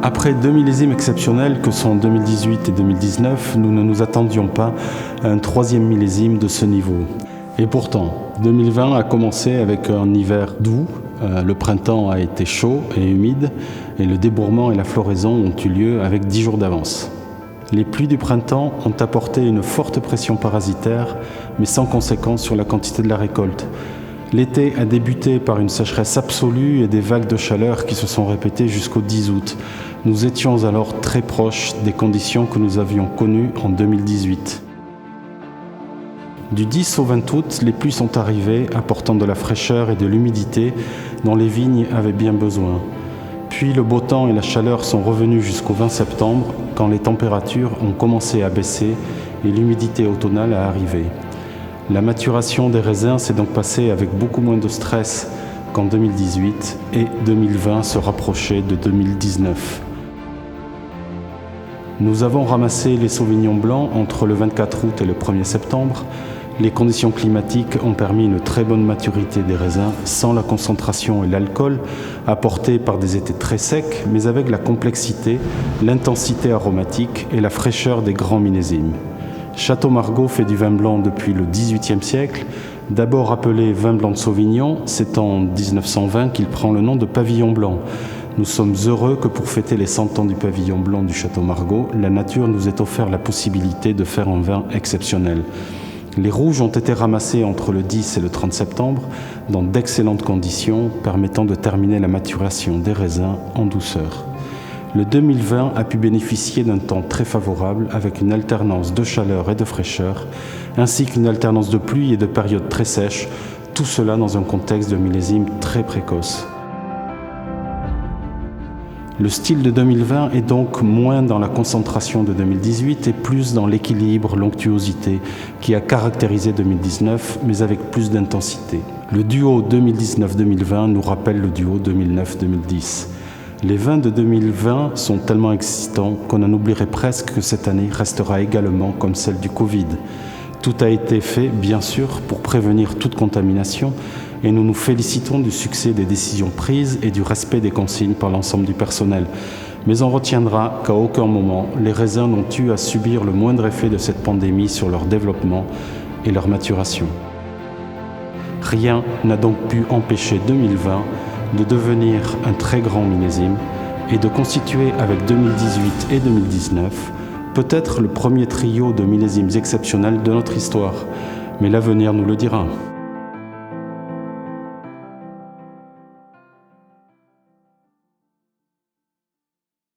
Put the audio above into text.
Après deux millésimes exceptionnels que sont 2018 et 2019, nous ne nous attendions pas à un troisième millésime de ce niveau. Et pourtant, 2020 a commencé avec un hiver doux, le printemps a été chaud et humide, et le débourrement et la floraison ont eu lieu avec 10 jours d'avance. Les pluies du printemps ont apporté une forte pression parasitaire, mais sans conséquence sur la quantité de la récolte. L'été a débuté par une sécheresse absolue et des vagues de chaleur qui se sont répétées jusqu'au 10 août. Nous étions alors très proches des conditions que nous avions connues en 2018. Du 10 au 20 août, les pluies sont arrivées, apportant de la fraîcheur et de l'humidité dont les vignes avaient bien besoin. Puis le beau temps et la chaleur sont revenus jusqu'au 20 septembre, quand les températures ont commencé à baisser et l'humidité automnale a arrivé. La maturation des raisins s'est donc passée avec beaucoup moins de stress qu'en 2018 et 2020 se rapprochait de 2019. Nous avons ramassé les sauvignons blancs entre le 24 août et le 1er septembre. Les conditions climatiques ont permis une très bonne maturité des raisins sans la concentration et l'alcool apportés par des étés très secs, mais avec la complexité, l'intensité aromatique et la fraîcheur des grands millésimes. Château Margaux fait du vin blanc depuis le XVIIIe siècle. D'abord appelé vin blanc de Sauvignon, c'est en 1920 qu'il prend le nom de pavillon blanc. Nous sommes heureux que pour fêter les 100 ans du pavillon blanc du Château Margaux, la nature nous ait offert la possibilité de faire un vin exceptionnel. Les rouges ont été ramassés entre le 10 et le 30 septembre dans d'excellentes conditions permettant de terminer la maturation des raisins en douceur. Le 2020 a pu bénéficier d'un temps très favorable avec une alternance de chaleur et de fraîcheur, ainsi qu'une alternance de pluie et de périodes très sèches, tout cela dans un contexte de millésime très précoce. Le style de 2020 est donc moins dans la concentration de 2018 et plus dans l'équilibre, l'onctuosité qui a caractérisé 2019, mais avec plus d'intensité. Le duo 2019-2020 nous rappelle le duo 2009-2010. Les vins de 2020 sont tellement excitants qu'on en oublierait presque que cette année restera également comme celle du Covid. Tout a été fait, bien sûr, pour prévenir toute contamination et nous nous félicitons du succès des décisions prises et du respect des consignes par l'ensemble du personnel. Mais on retiendra qu'à aucun moment, les raisins n'ont eu à subir le moindre effet de cette pandémie sur leur développement et leur maturation. Rien n'a donc pu empêcher 2020 de devenir un très grand millésime et de constituer avec 2018 et 2019 peut-être le premier trio de millésimes exceptionnels de notre histoire. Mais l'avenir nous le dira.